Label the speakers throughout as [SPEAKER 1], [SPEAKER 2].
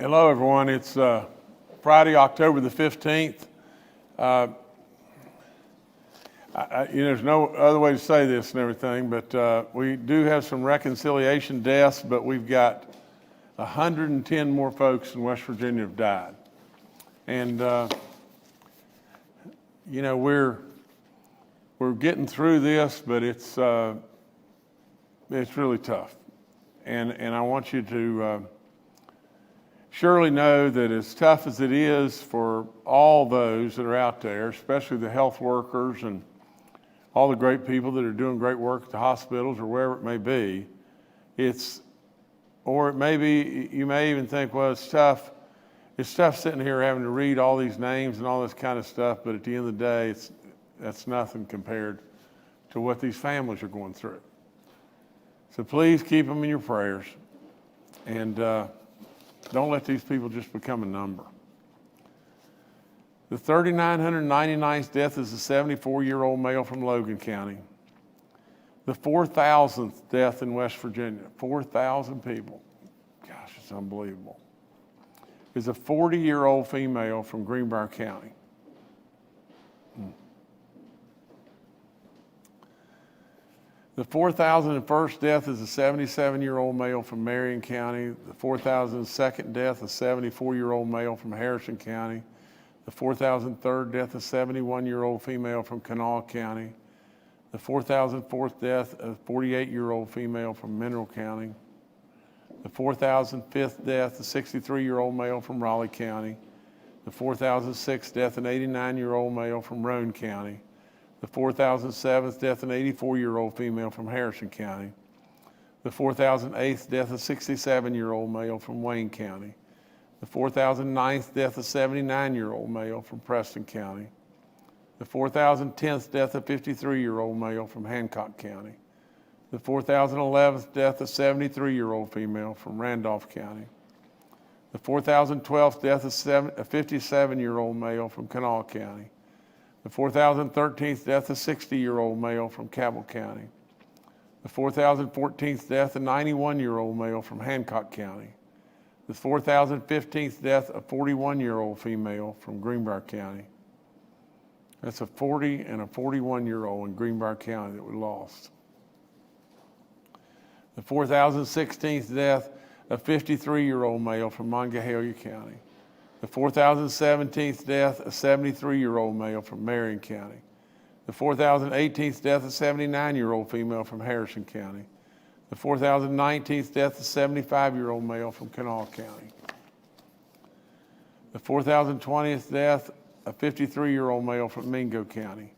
[SPEAKER 1] Hello, everyone. It's Friday, October the 15th. There's no other way to say this and everything, but we do have some reconciliation deaths, but we've got 110 more folks in West Virginia have died. And, we're getting through this, but it's really tough. And I want you to surely know that as tough as it is for all those that are out there, especially the health workers and all the great people that are doing great work at the hospitals or wherever it may be, or it may be, you may even think, well, it's tough sitting here having to read all these names and all this kind of stuff, but at the end of the day, that's nothing compared to what these families are going through. So please keep them in your prayers, and don't let these people just become a number. The 3,999th death is a 74-year-old male from Logan County. The 4,000th death in West Virginia, 4,000 people. Gosh, it's unbelievable. Is a 40-year-old female from Greenbrier County. The 4,001st death is a 77-year-old male from Marion County. The 4,002nd death, a 74-year-old male from Harrison County. The 4,003rd death, a 71-year-old female from Kanawha County. The 4,004th death, a 48-year-old female from Mineral County. The 4,005th death, a 63-year-old male from Raleigh County. The 4,006th death, an 89-year-old male from Roane County. The 4,007th death, an 84-year-old female from Harrison County. The 4,008th death, a 67-year-old male from Wayne County. The 4,009th death, a 79-year-old male from Preston County. The 4,010th death, a 53-year-old male from Hancock County. The 4,011th death, a 73-year-old female from Randolph County. The 4,012th death, a 57-year-old male from Kanawha County. The 4,013th death, a 60-year-old male from Cabell County. The 4,014th death, a 91-year-old male from Hancock County. The 4,015th death, a 41-year-old female from Greenbrier County. That's a 40 and a 41-year-old in Greenbrier County that we lost. The 4,016th death, a 53-year-old male from Monongahela County. The 4,017th death, a 73-year-old male from Marion County. The 4,018th death, a 79-year-old female from Harrison County. The 4,019th death, a 75-year-old male from Kanawha County. The 4,020th death, a 53-year-old male from Mingo County.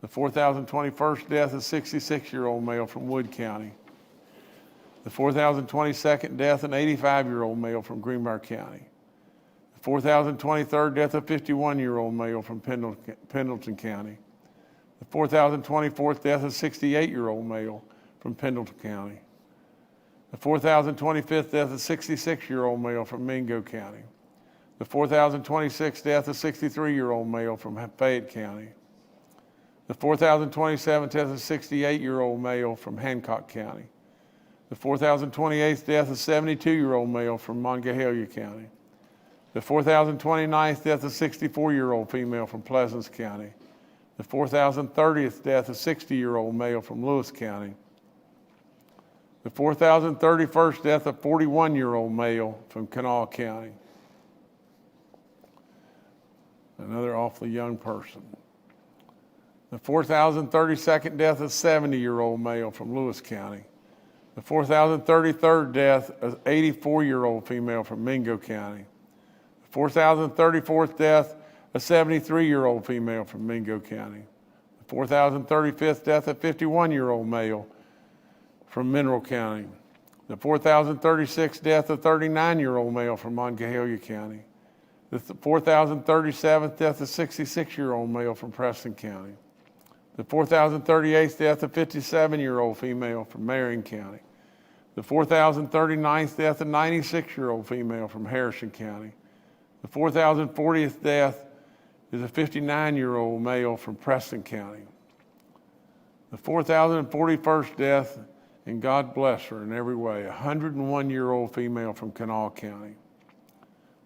[SPEAKER 1] The 4,021st death, a 66-year-old male from Wood County. The 4,022nd death, an 85-year-old male from Greenbrier County. The 4,023rd death, a 51-year-old male from Pendleton County. The 4,024th death, a 68-year-old male from Pendleton County. The 4,025th death, a 66-year-old male from Mingo County. The 4,026th death, a 63-year-old male from Fayette County. The 4,027th death, a 68-year-old male from Hancock County. The 4,028th death, a 72-year-old male from Monongahela County. The 4,029th death, a 64-year-old female from Pleasants County. The 4,030th death, a 60-year-old male from Lewis County. The 4,031st death, a 41-year-old male from Kanawha County. Another awfully young person. The 4,032nd death, a 70-year-old male from Lewis County. The 4,033rd death, an 84-year-old female from Mingo County. 4,034th death, a 73-year-old female from Mingo County. The 4,035th death, a 51-year-old male from Mineral County. The 4,036th death, a 39-year-old male from Monongahela County. The 4,037th death, a 66-year-old male from Preston County. The 4,038th death, a 57-year-old female from Marion County. The 4,039th death, a 96-year-old female from Harrison County. The 4,040th death is a 59-year-old male from Preston County. The 4,041st death, and God bless her in every way, a 101-year-old female from Kanawha County.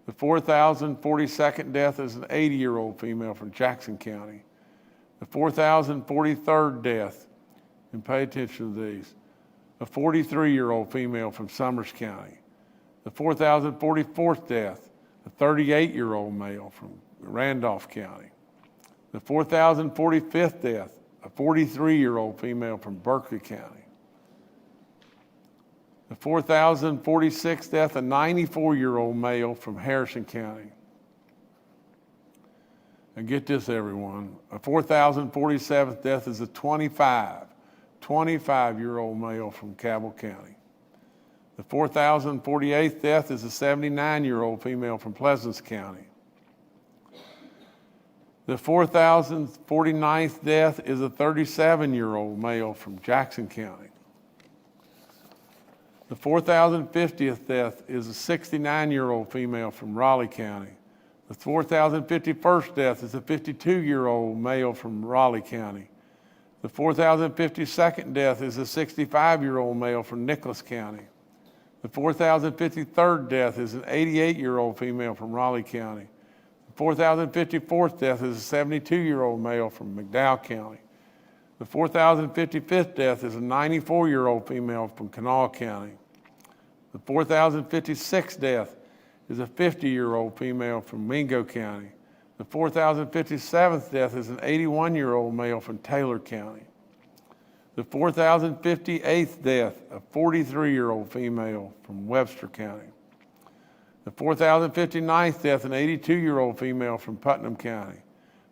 [SPEAKER 1] The 4,042nd death is an 80-year-old female from Jackson County. The 4,043rd death, and pay attention to these, a 43-year-old female from Summers County. The 4,044th death, a 38-year-old male from Randolph County. The 4,045th death, a 43-year-old female from Berkeley County. The 4,046th death, a 94-year-old male from Harrison County. And get this, everyone, a 4,047th death is a 25-year-old male from Cabell County. The 4,048th death is a 79-year-old female from Pleasants County. The 4,049th death is a 37-year-old male from Jackson County. The 4,050th death is a 69-year-old female from Raleigh County. The 4,051st death is a 52-year-old male from Raleigh County. The 4,052nd death is a 65-year-old male from Nicholas County. The 4,053rd death is an 88-year-old female from Raleigh County. The 4,054th death is a 72-year-old male from McDowell County. The 4,055th death is a 94-year-old female from Kanawha County. The 4,056th death is a 50-year-old female from Mingo County. The 4,057th death is an 81-year-old male from Taylor County. The 4,058th death, a 43-year-old female from Webster County. The 4,059th death, an 82-year-old female from Putnam County.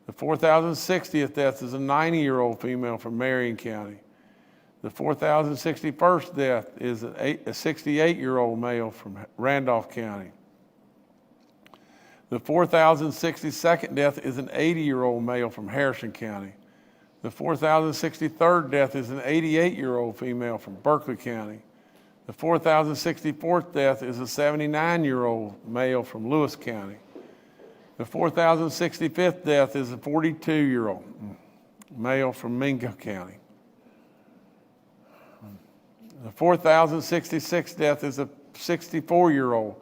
[SPEAKER 1] The 4,060th death is a 90-year-old female from Marion County. The 4,061st death is a 68-year-old male from Randolph County. The 4,062nd death is an 80-year-old male from Harrison County. The 4,063rd death is an 88-year-old female from Berkeley County. The 4,064th death is a 79-year-old male from Lewis County. The 4,065th death is a 42-year-old male from Mingo County. The 4,066th death is a 64-year-old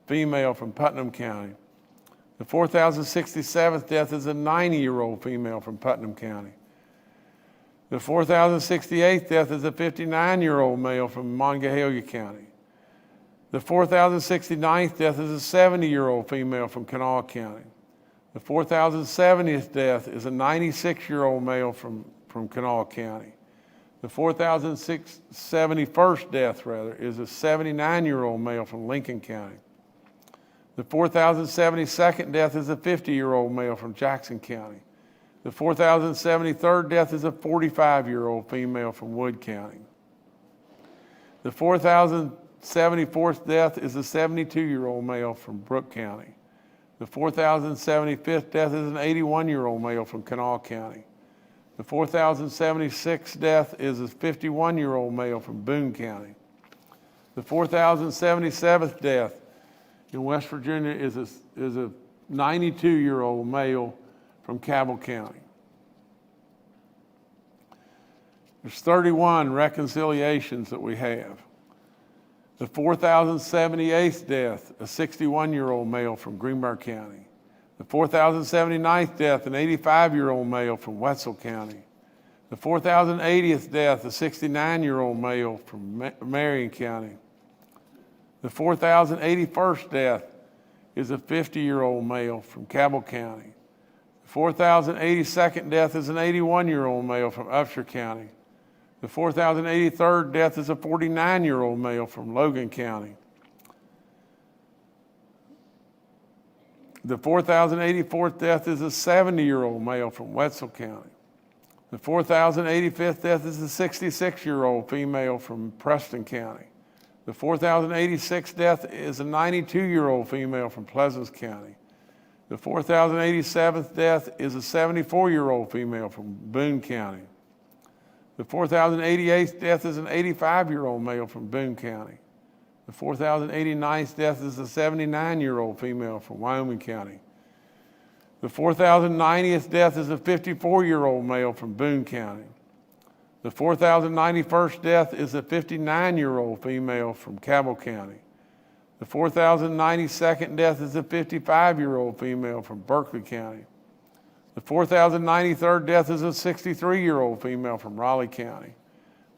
[SPEAKER 1] female from Putnam County. The 4,067th death is a 90-year-old female from Putnam County. The 4,068th death is a 59-year-old male from Monongahela County. The 4,069th death is a 70-year-old female from Kanawha County. The 4,070th death is a 96-year-old male from Kanawha County. The 4,071st death, is a 79-year-old male from Lincoln County. The 4,072nd death is a 50-year-old male from Jackson County. The 4,073rd death is a 45-year-old female from Wood County. The 4,074th death is a 72-year-old male from Brooke County. The 4,075th death is an 81-year-old male from Kanawha County. The 4,076th death is a 51-year-old male from Boone County. The 4,077th death in West Virginia is a 92-year-old male from Cabell County. There's 31 reconciliations that we have. The 4,078th death, a 61-year-old male from Greenbrier County. The 4,079th death, an 85-year-old male from Wetzel County. The 4,080th death, a 69-year-old male from Marion County. The 4,081st death is a 50-year-old male from Cabell County. The 4,082nd death is an 81-year-old male from Upshur County. The 4,083rd death is a 49-year-old male from Logan County. The 4,084th death is a 70-year-old male from Wetzel County. The 4,085th death is a 66-year-old female from Preston County. The 4,086th death is a 92-year-old female from Pleasants County. The 4,087th death is a 74-year-old female from Boone County. The 4,088th death is an 85-year-old male from Boone County. The 4,089th death is a 79-year-old female from Wyoming County. The 4,090th death is a 54-year-old male from Boone County. The 4,091st death is a 59-year-old female from Cabell County. The 4,092nd death is a 55-year-old female from Berkeley County. The 4,093rd death is a 63-year-old female from Raleigh County.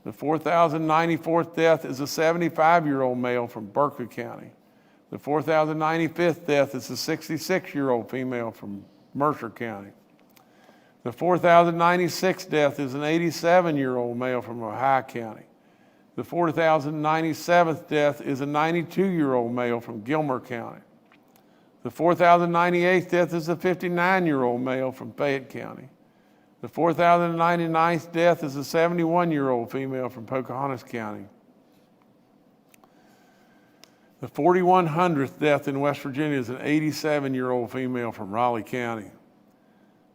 [SPEAKER 1] The 4,094th death is a 75-year-old male from Berkeley County. The 4,095th death is a 66-year-old female from Mercer County. The 4,096th death is an 87-year-old male from Ohio County. The 4,097th death is a 92-year-old male from Gilmer County. The 4,098th death is a 59-year-old male from Fayette County. The 4,099th death is a 71-year-old female from Pocahontas County. The 4,100th death in West Virginia is an 87-year-old female from Raleigh County.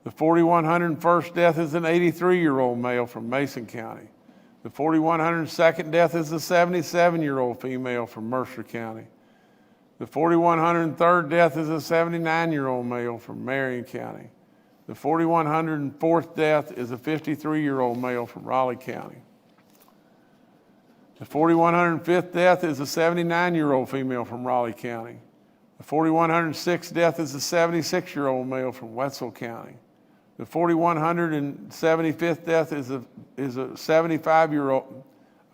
[SPEAKER 1] The 4,101st death is an 83-year-old male from Mason County. The 4,102nd death is a 77-year-old female from Mercer County. The 4,103rd death is a 79-year-old male from Marion County. The 4,104th death is a 53-year-old male from Raleigh County. The 4,105th death is a 79-year-old female from Raleigh County. The 4,106th death is a 76-year-old male from Wetzel County. The 4,175th death is a 75-year-old,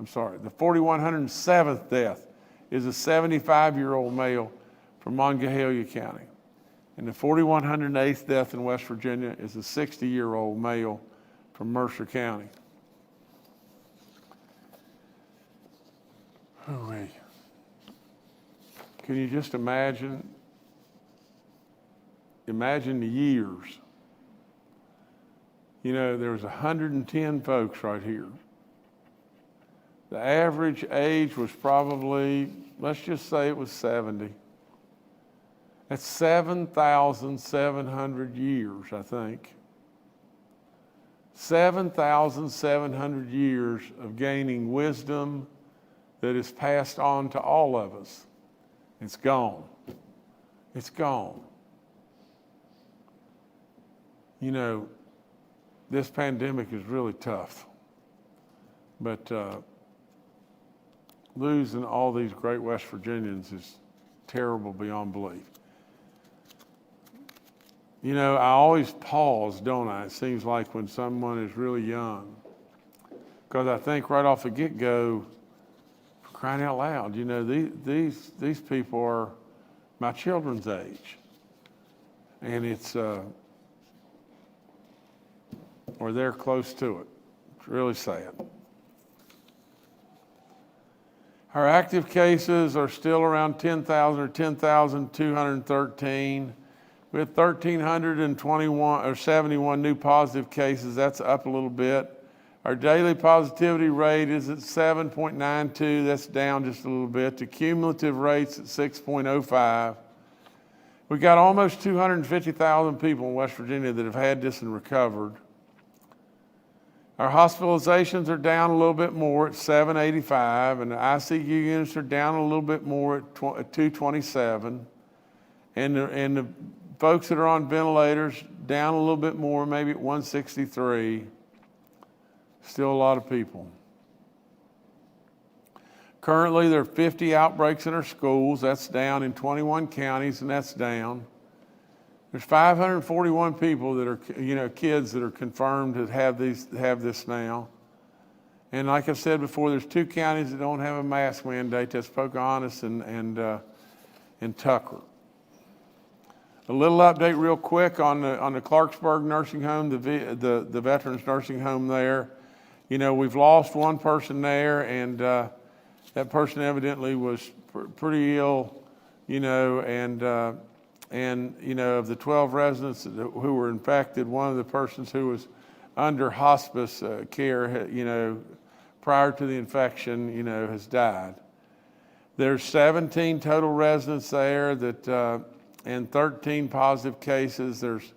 [SPEAKER 1] the 4,107th death is a 75-year-old male from Monongahela County. And the 4,108th death in West Virginia is a 60-year-old male from Mercer County. Can you just imagine the years? You know, there was 110 folks right here. The average age was probably, let's just say it was 70. That's 7,700 years, I think. 7,700 years of gaining wisdom that is passed on to all of us. It's gone. It's gone. You know, this pandemic is really tough, but losing all these great West Virginians is terrible beyond belief. You know, I always pause, don't I? It seems like when someone is really young, because I think right off the get-go, for crying out loud, you know, these people are my children's age, and it's or they're close to it. It's really sad. Our active cases are still around 10,000 or 10,213. We had 1,321 or 71 new positive cases. That's up a little bit. Our daily positivity rate is at 7.92. That's down just a little bit. The cumulative rate's at 6.05. We got almost 250,000 people in West Virginia that have had this and recovered. Our hospitalizations are down a little bit more at 785, and the ICU units are down a little bit more at 227. And the folks that are on ventilators down a little bit more, maybe at 163. Still a lot of people. Currently, there are 50 outbreaks in our schools. That's down in 21 counties, and that's down. There's 541 people that are, you know, kids that are confirmed that have this now. And like I said before, there's 2 counties that don't have a mask mandate. That's Pocahontas and Tucker. A little update real quick on the Clarksburg nursing home, the veterans nursing home there. You know, we've lost one person there, and that person evidently was pretty ill, you know, and you know, of the 12 residents who were infected, one of the persons who was under hospice care, you know, prior to the infection, you know, has died. There's 17 total residents there that, and 13 positive cases. There's,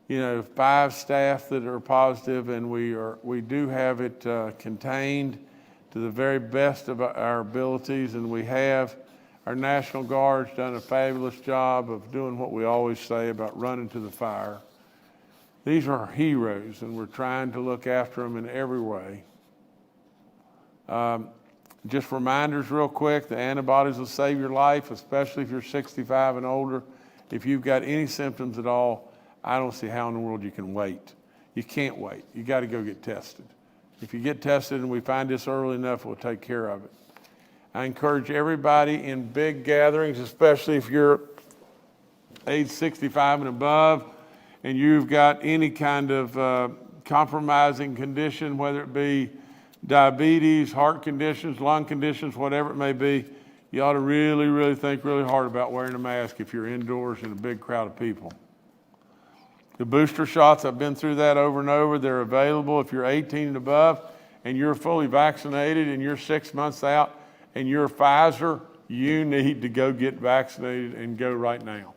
[SPEAKER 1] you know, 5 staff that are positive, and we do have it contained to the very best of our abilities, and we have our National Guard's done a fabulous job of doing what we always say about running to the fire. These are our heroes, and we're trying to look after them in every way. Just reminders real quick, the antibodies will save your life, especially if you're 65 and older. If you've got any symptoms at all, I don't see how in the world you can wait. You can't wait. You got to go get tested. If you get tested and we find this early enough, we'll take care of it. I encourage everybody in big gatherings, especially if you're age 65 and above, and you've got any kind of compromising condition, whether it be diabetes, heart conditions, lung conditions, whatever it may be, you ought to really think really hard about wearing a mask if you're indoors in a big crowd of people. The booster shots, I've been through that over and over. They're available if you're 18 and above and you're fully vaccinated and you're 6 months out and you're Pfizer, you need to go get vaccinated and go right now.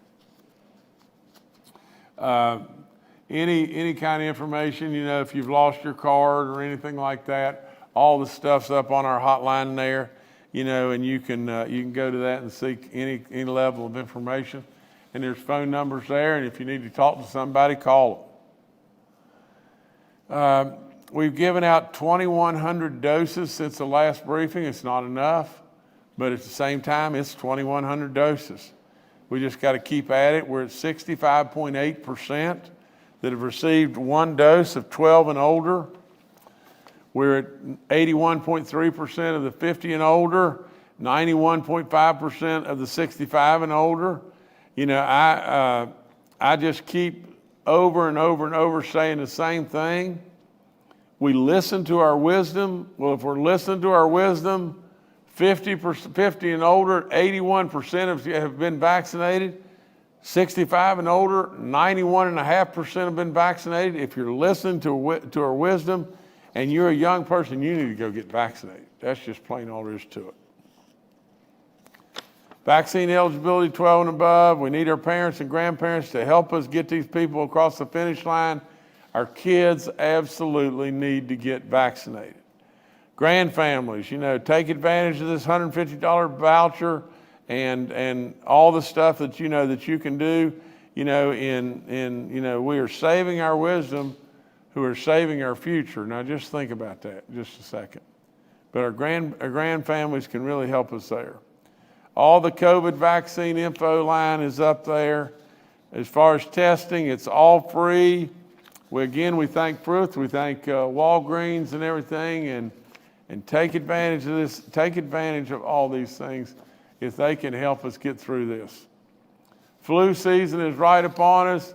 [SPEAKER 1] Any kind of information, if you've lost your card or anything like that, all the stuff's up on our hotline there, and you can go to that and seek any level of information. And there's phone numbers there, and if you need to talk to somebody, call them. We've given out 2,100 doses since the last briefing. It's not enough, but at the same time, it's 2,100 doses. We just got to keep at it. We're at 65.8% that have received one dose of 12 and older. We're at 81.3% of the 50 and older, 91.5% of the 65 and older. I just keep over and over saying the same thing. We listen to our wisdom. Well, if we're listening to our wisdom, 50 and older, 81% have been vaccinated. 65 and older, 91.5% have been vaccinated. If you're listening to our wisdom and you're a young person, you need to go get vaccinated. That's just plain all there is to it. Vaccine eligibility 12 and above. We need our parents and grandparents to help us get these people across the finish line. Our kids absolutely need to get vaccinated. Grand families, take advantage of this $150 voucher and all the stuff that you can do. We are saving our wisdom, who are saving our future. Now just think about that just a second. But our grand families can really help us there. All the COVID vaccine info line is up there. As far as testing, it's all free. We thank Fruth, we thank Walgreens and everything, and take advantage of this. Take advantage of all these things if they can help us get through this. Flu season is right upon us.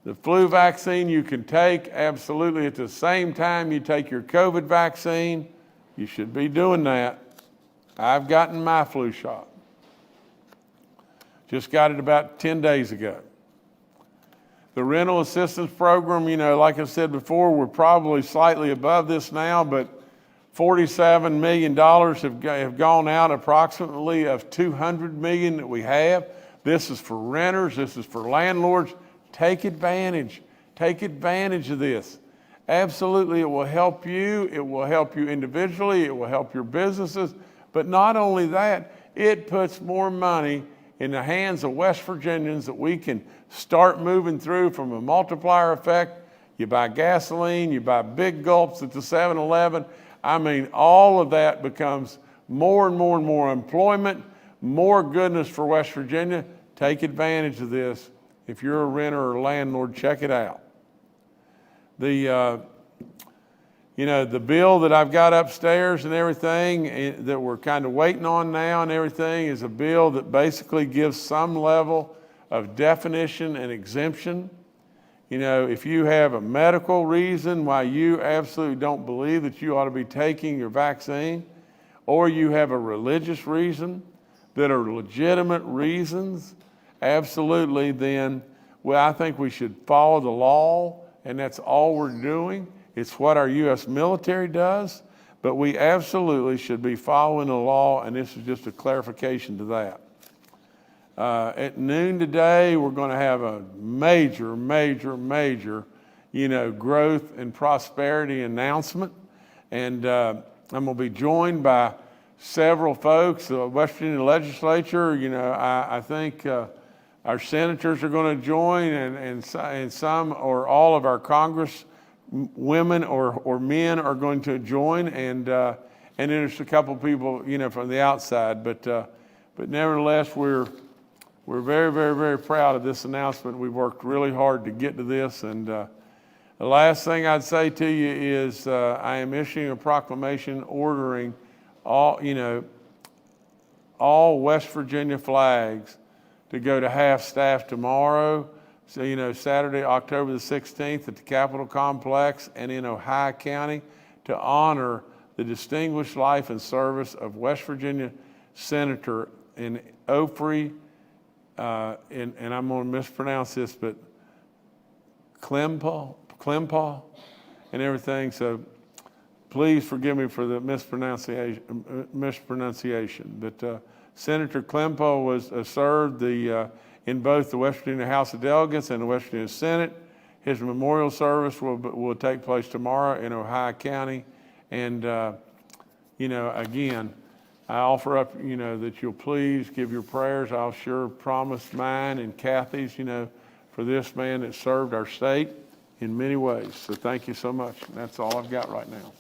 [SPEAKER 1] The flu vaccine you can take absolutely at the same time you take your COVID vaccine. You should be doing that. I've gotten my flu shot. Just got it about 10 days ago. The rental assistance program, like I said before, we're probably slightly above this now, but $47 million have gone out approximately of $200 million that we have. This is for renters. This is for landlords. Take advantage. Take advantage of this. Absolutely, it will help you. It will help you individually. It will help your businesses. But not only that, it puts more money in the hands of West Virginians that we can start moving through from a multiplier effect. You buy gasoline, you buy big gulps at the 7-Eleven. All of that becomes more and more employment, more goodness for West Virginia. Take advantage of this. If you're a renter or landlord, check it out. The bill that I've got upstairs and everything that we're kind of waiting on now and everything is a bill that basically gives some level of definition and exemption. If you have a medical reason why you absolutely don't believe that you ought to be taking your vaccine, or you have a religious reason that are legitimate reasons, absolutely, then I think we should follow the law, and that's all we're doing. It's what our U.S. military does, but we absolutely should be following the law, and this is just a clarification to that. At noon today, we're going to have a major, growth and prosperity announcement, and I'm going to be joined by several folks. The West Virginia legislature, I think our senators are going to join, and some or all of our Congress women or men are going to join, and and then there's a couple people, from the outside. But nevertheless, we're very, very, very proud of this announcement. We worked really hard to get to this, and the last thing I'd say to you is I am issuing a proclamation ordering all West Virginia flags to go to half-staff tomorrow. So, Saturday, October the 16th at the Capitol Complex and in Ohio County to honor the distinguished life and service of West Virginia Senator in Opry, and I'm going to mispronounce this, but Klempa and everything. So please forgive me for the mispronunciation. But Senator Klempa was served in both the West Virginia House of Delegates and the West Virginia Senate. His memorial service will take place tomorrow in Ohio County. And, again, I offer up, that you'll please give your prayers. I'll sure promise mine and Kathy's, for this man that served our state in many ways. So thank you so much. That's all I've got right now.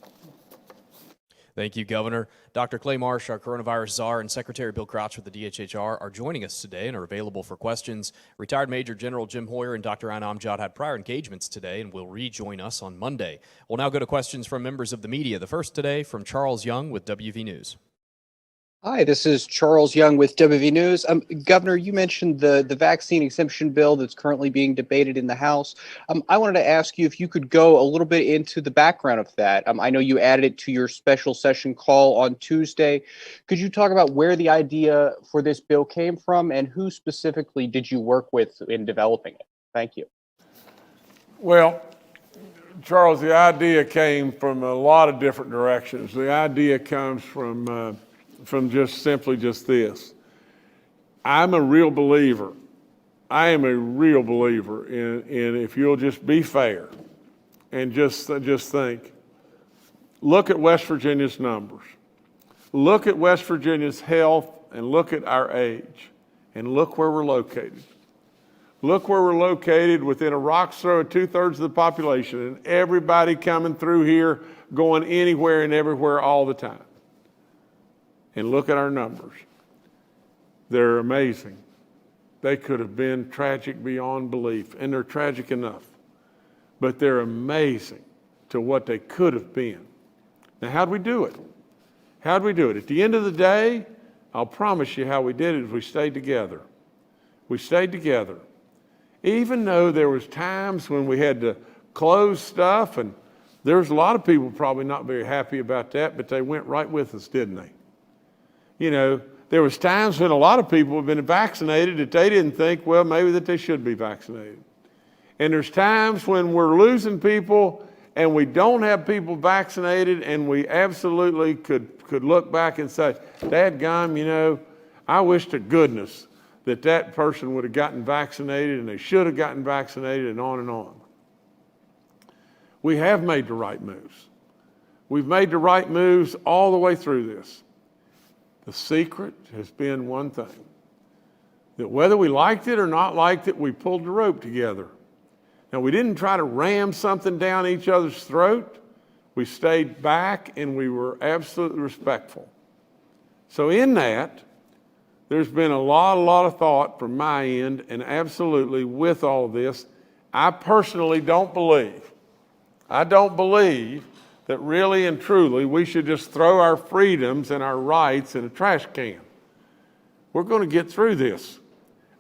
[SPEAKER 2] Thank you, Governor. Dr. Clay Marsh, our coronavirus czar, and Secretary Bill Crouch with the DHHR are joining us today and are available for questions. Retired Major General Jim Hoyer and Dr. Aina Amjad had prior engagements today and will rejoin us on Monday. We'll now go to questions from members of the media. The first today from Charles Young with WV News.
[SPEAKER 3] Hi, this is Charles Young with WV News. Governor, you mentioned the vaccine exemption bill that's currently being debated in the House. I wanted to ask you if you could go a little bit into the background of that. I know you added it to your special session call on Tuesday. Could you talk about where the idea for this bill came from and who specifically did you work with in developing it? Thank you.
[SPEAKER 1] Well, Charles, the idea came from a lot of different directions. The idea comes from just simply this. I'm a real believer. I am a real believer in if you'll just be fair and just think, look at West Virginia's numbers. Look at West Virginia's health and look at our age and look where we're located. Look where we're located within a rock's throw of 2/3 of the population and everybody coming through here going anywhere and everywhere all the time. And look at our numbers. They're amazing. They could have been tragic beyond belief, and they're tragic enough. But they're amazing to what they could have been. Now, how'd we do it? How'd we do it? At the end of the day, I'll promise you how we did it is we stayed together. We stayed together. Even though there was times when we had to close stuff, and there was a lot of people probably not very happy about that, but they went right with us, didn't they? There was times when a lot of people have been vaccinated that they didn't think, well, maybe that they should be vaccinated. And there's times when we're losing people and we don't have people vaccinated and we absolutely could look back and say, dadgum, I wish to goodness that person would have gotten vaccinated and they should have gotten vaccinated and on and on. We have made the right moves. We've made the right moves all the way through this. The secret has been one thing, that whether we liked it or not liked it, we pulled the rope together. Now, we didn't try to ram something down each other's throat. We stayed back and we were absolutely respectful. So in that, there's been a lot of thought from my end, and absolutely with all of this, I personally don't believe that really and truly we should just throw our freedoms and our rights in a trash can. We're going to get through this.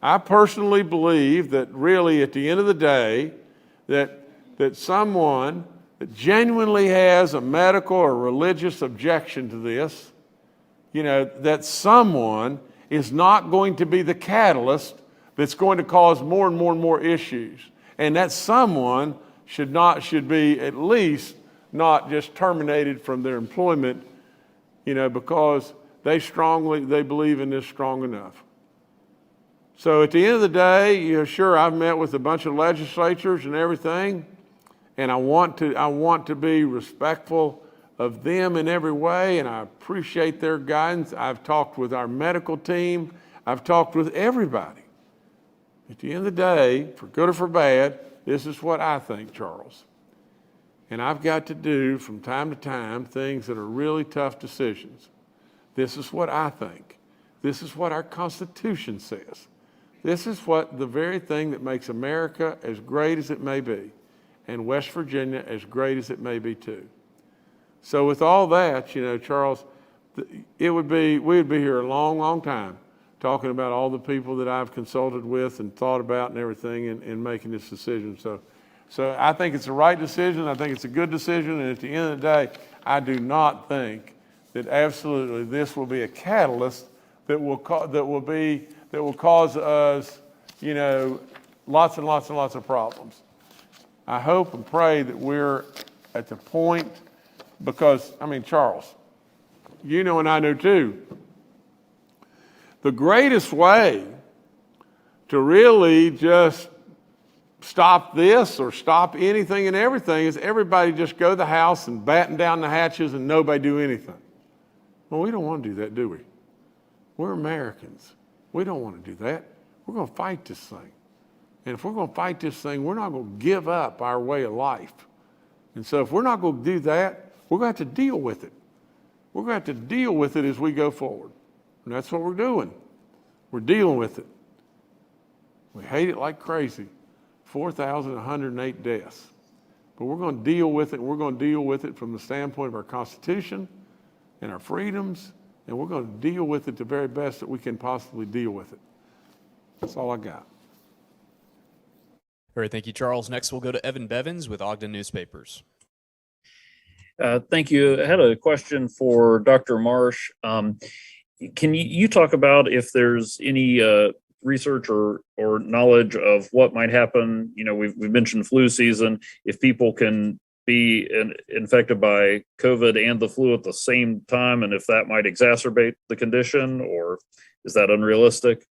[SPEAKER 1] I personally believe that really at the end of the day, that someone that genuinely has a medical or religious objection to this, that someone is not going to be the catalyst that's going to cause more and more and more issues. And that someone should be at least not just terminated from their employment, because they believe in this strong enough. So at the end of the day, sure, I've met with a bunch of legislatures and everything, and I want to be respectful of them in every way, and I appreciate their guidance. I've talked with our medical team. I've talked with everybody. At the end of the day, for good or for bad, this is what I think, Charles. And I've got to do from time to time things that are really tough decisions. This is what I think. This is what our Constitution says. This is what the very thing that makes America as great as it may be, and West Virginia as great as it may be too. So with all that, you know, Charles, we would be here a long, long time talking about all the people that I've consulted with and thought about and everything in making this decision. So I think it's the right decision. I think it's a good decision. And at the end of the day, I do not think that absolutely this will be a catalyst that will cause us, you know, lots and lots and lots of problems. I hope and pray that we're at the point, because, I mean, Charles, you know and I know too, the greatest way to really just stop this or stop anything and everything is everybody just go to the house and batten down the hatches and nobody do anything. Well, we don't want to do that, do we? We're Americans. We don't want to do that. We're going to fight this thing. And if we're going to fight this thing, we're not going to give up our way of life. And so if we're not going to do that, we're going to have to deal with it. We're going to have to deal with it as we go forward. And that's what we're doing. We're dealing with it. We hate it like crazy. 4,108 deaths. But we're going to deal with it. We're going to deal with it from the standpoint of our Constitution and our freedoms. And we're going to deal with it the very best that we can possibly deal with it. That's all I got.
[SPEAKER 2] All right, thank you, Charles. Next, we'll go to Evan Bevins with Ogden Newspapers.
[SPEAKER 4] Thank you. I had a question for Dr. Marsh. Can you talk about if there's any research or knowledge of what might happen? You know, we've mentioned flu season. If people can be infected by COVID and the flu at the same time, and if that might exacerbate the condition, or is that unrealistic?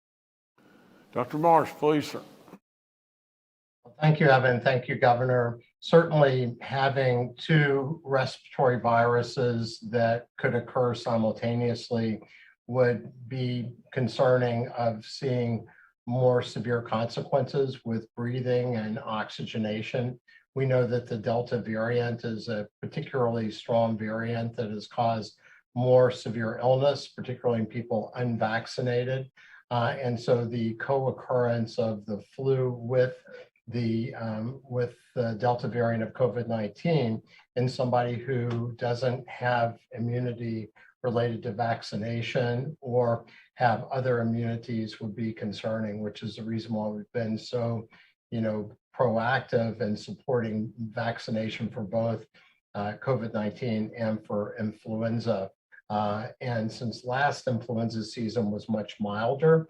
[SPEAKER 1] Dr. Marsh, please, sir.
[SPEAKER 5] Thank you, Evan. Thank you, Governor. Certainly having two respiratory viruses that could occur simultaneously would be concerning of seeing more severe consequences with breathing and oxygenation. We know that the Delta variant is a particularly strong variant that has caused more severe illness, particularly in people unvaccinated. And so the co-occurrence of the flu with the Delta variant of COVID-19 in somebody who doesn't have immunity related to vaccination or have other immunities would be concerning, which is the reason why we've been so, proactive in supporting vaccination for both COVID-19 and for influenza. And since last influenza season was much milder,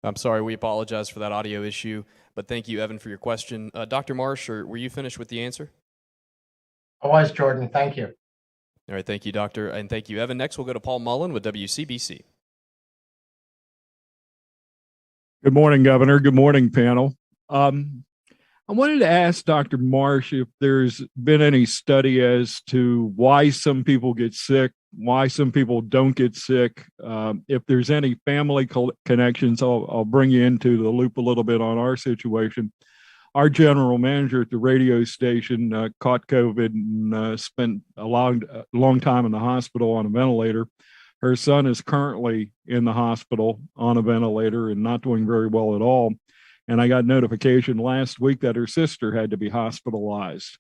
[SPEAKER 2] I'm sorry, we apologize for that audio issue, but thank you, Evan, for your question. Dr. Marsh, were you finished with the answer?
[SPEAKER 5] otherwise, Jordan, thank you.
[SPEAKER 2] All right, thank you, Doctor, and thank you, Evan. Next, we'll go to Paul Mullen with WCBC.
[SPEAKER 6] Good morning, Governor. Good morning, panel. I wanted to ask Dr. Marsh if there's been any study as to why some people get sick, why some people don't get sick. If there's any family connections, I'll bring you into the loop a little bit on our situation. Our general manager at the radio station caught COVID and spent a long time in the hospital on a ventilator. Her son is currently in the hospital on a ventilator and not doing very well at all. And I got notification last week that her sister had to be hospitalized.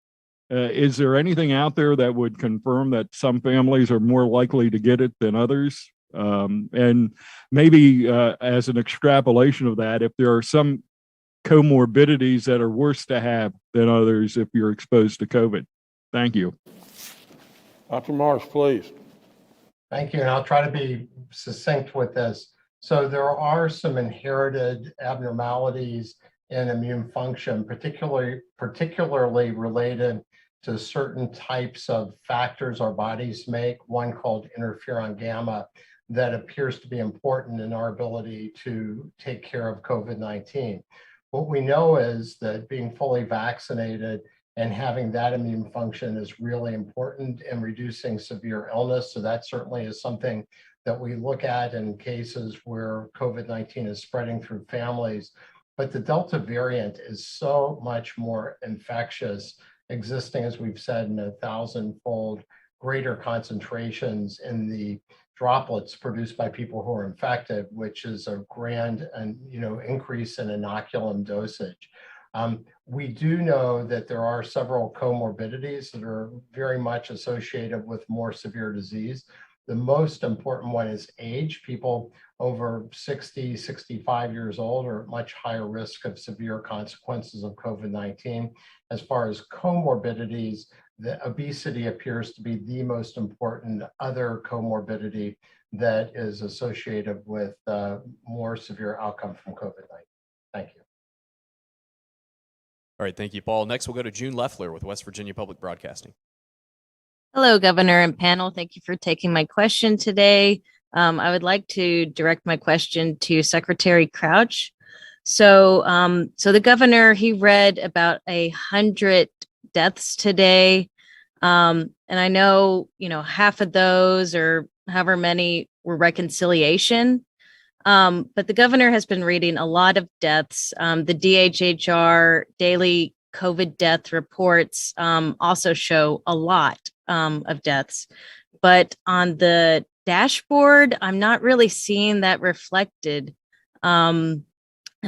[SPEAKER 6] Is there anything out there that would confirm that some families are more likely to get it than others? And maybe as an extrapolation of that, if there are some comorbidities that are worse to have than others if you're exposed to COVID. Thank you.
[SPEAKER 1] Dr. Marsh, please.
[SPEAKER 5] Thank you, and I'll try to be succinct with this. So there are some inherited abnormalities in immune function, particularly related to certain types of factors our bodies make, one called interferon gamma, that appears to be important in our ability to take care of COVID-19. What we know is that being fully vaccinated and having that immune function is really important in reducing severe illness. So that certainly is something that we look at in cases where COVID-19 is spreading through families. But the Delta variant is so much more infectious, existing, as we've said, in 1,000-fold greater concentrations in the droplets produced by people who are infected, which is a grand and increase in inoculum dosage. We do know that there are several comorbidities that are very much associated with more severe disease. The most important one is age. People over 60, 65 years old are at much higher risk of severe consequences of COVID-19. As far as comorbidities, the obesity appears to be the most important other comorbidity that is associated with more severe outcome from COVID-19. Thank you.
[SPEAKER 2] All right, thank you, Paul. Next, we'll go to June Leffler with West Virginia Public Broadcasting.
[SPEAKER 7] Hello, Governor and panel. Thank you for taking my question today. I would like to direct my question to Secretary Crouch. So the governor, he read about 100 deaths today. And I know, half of those or however many were reconciliation. But the governor has been reading a lot of deaths. The DHHR daily COVID death reports also show a lot of deaths. But on the dashboard, I'm not really seeing that reflected. And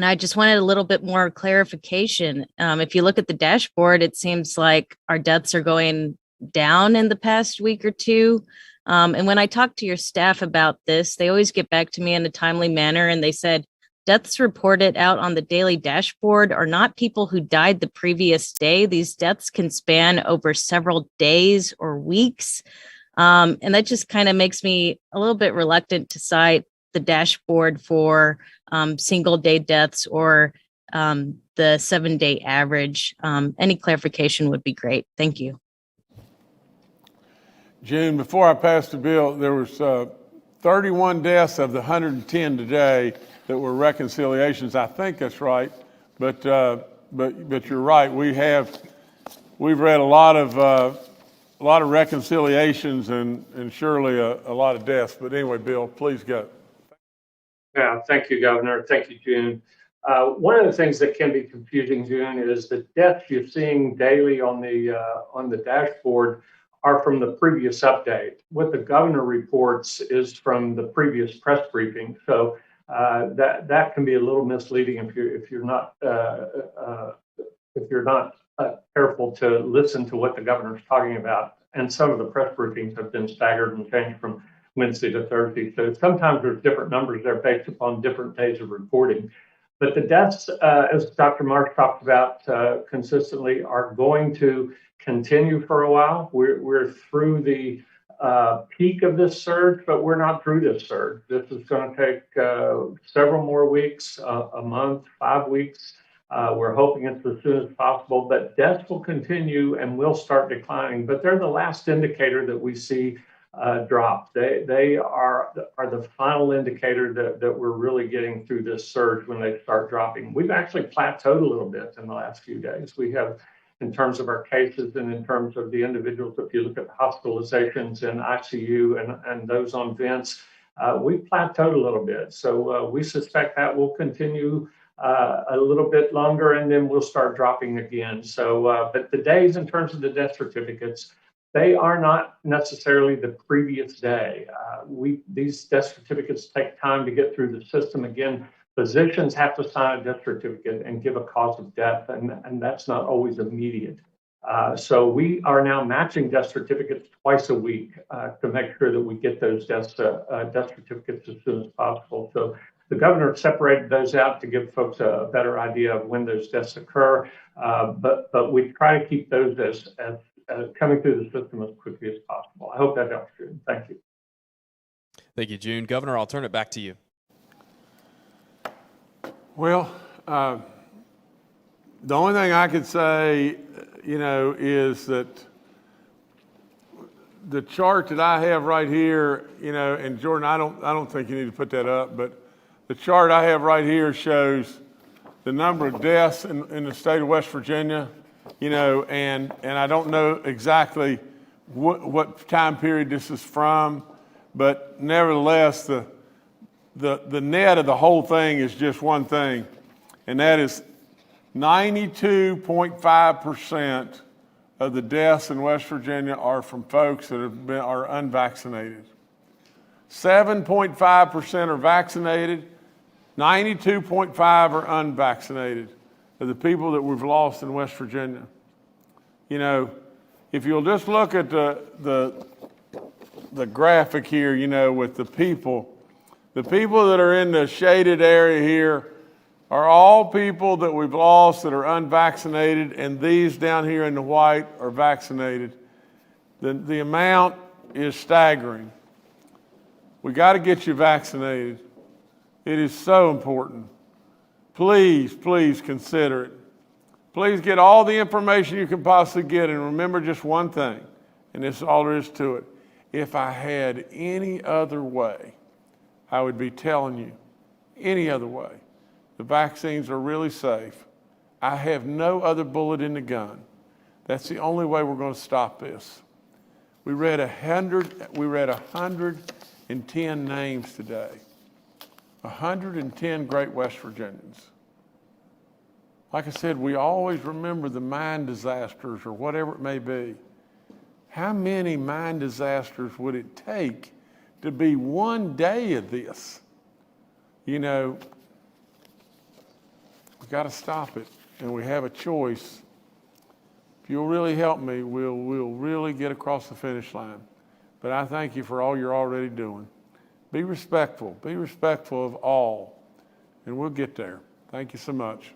[SPEAKER 7] I just wanted a little bit more clarification. If you look at the dashboard, it seems like our deaths are going down in the past week or two. And when I talk to your staff about this, they always get back to me in a timely manner. And they said, deaths reported out on the daily dashboard are not people who died the previous day. These deaths can span over several days or weeks. And that just kind of makes me a little bit reluctant to cite the dashboard for single day deaths or the 7-day average. Any clarification would be great. Thank you.
[SPEAKER 1] June, before I pass the bill, there was 31 deaths of the 110 today that were reconciliations. I think that's right, but you're right. We've read a lot of reconciliations and surely a lot of deaths. But anyway, Bill, please go.
[SPEAKER 8] Yeah, thank you, Governor. Thank you, June. One of the things that can be confusing, June, is the deaths you're seeing daily on the dashboard are from the previous update. What the governor reports is from the previous press briefing. So that can be a little misleading if you're not careful to listen to what the governor's talking about. And some of the press briefings have been staggered and changed from Wednesday to Thursday. So sometimes there's different numbers there based upon different days of reporting. But the deaths, as Dr. Marsh talked about consistently, are going to continue for a while. We're through the peak of this surge, but we're not through this surge. This is going to take several more weeks, a month, 5 weeks. We're hoping it's as soon as possible, but deaths will continue and will start declining. But they're the last indicator that we see drop. They are the final indicator that we're really getting through this surge when they start dropping. We've actually plateaued a little bit in the last few days. We have, in terms of our cases and in terms of the individuals, if you look at hospitalizations in ICU and those on vents, we've plateaued a little bit. So we suspect that will continue a little bit longer and then we'll start dropping again. So, but the days in terms of the death certificates they are not necessarily the previous day. These death certificates take time to get through the system. Again, physicians have to sign a death certificate and give a cause of death, and that's not always immediate. So we are now matching death certificates twice a week to make sure that we get those death certificates as soon as possible. So the governor separated those out to give folks a better idea of when those deaths occur, but we try to keep those as coming through the system as quickly as possible. I hope that helps you. Thank you.
[SPEAKER 2] Thank you, June. Governor, I'll turn it back to you.
[SPEAKER 1] Well, the only thing I could say, is that the chart that I have right here, and Jordan, I don't think you need to put that up, but the chart I have right here shows the number of deaths in the state of West Virginia, and I don't know exactly what time period this is from, but nevertheless, the net of the whole thing is just one thing, and that is 92.5% of the deaths in West Virginia are from folks that are unvaccinated. 7.5% are vaccinated. 92.5 are unvaccinated of the people that we've lost in West Virginia. If you'll just look at the graphic here, with the people that are in the shaded area here are all people that we've lost that are unvaccinated, and these down here in the white are vaccinated. The amount is staggering. We got to get you vaccinated. It is so important. Please, please consider it. Please get all the information you can possibly get, and remember just one thing, and this is all there is to it. If I had any other way, I would be telling you any other way. The vaccines are really safe. I have no other bullet in the gun. That's the only way we're going to stop this. We read 110 names today. 110 great West Virginians. Like I said, we always remember the mine disasters or whatever it may be. How many mine disasters would it take to be one day of this? We've got to stop it, and we have a choice. If you'll really help me, we'll really get across the finish line. But I thank you for all you're already doing. Be respectful of all, and we'll get there. Thank you so much.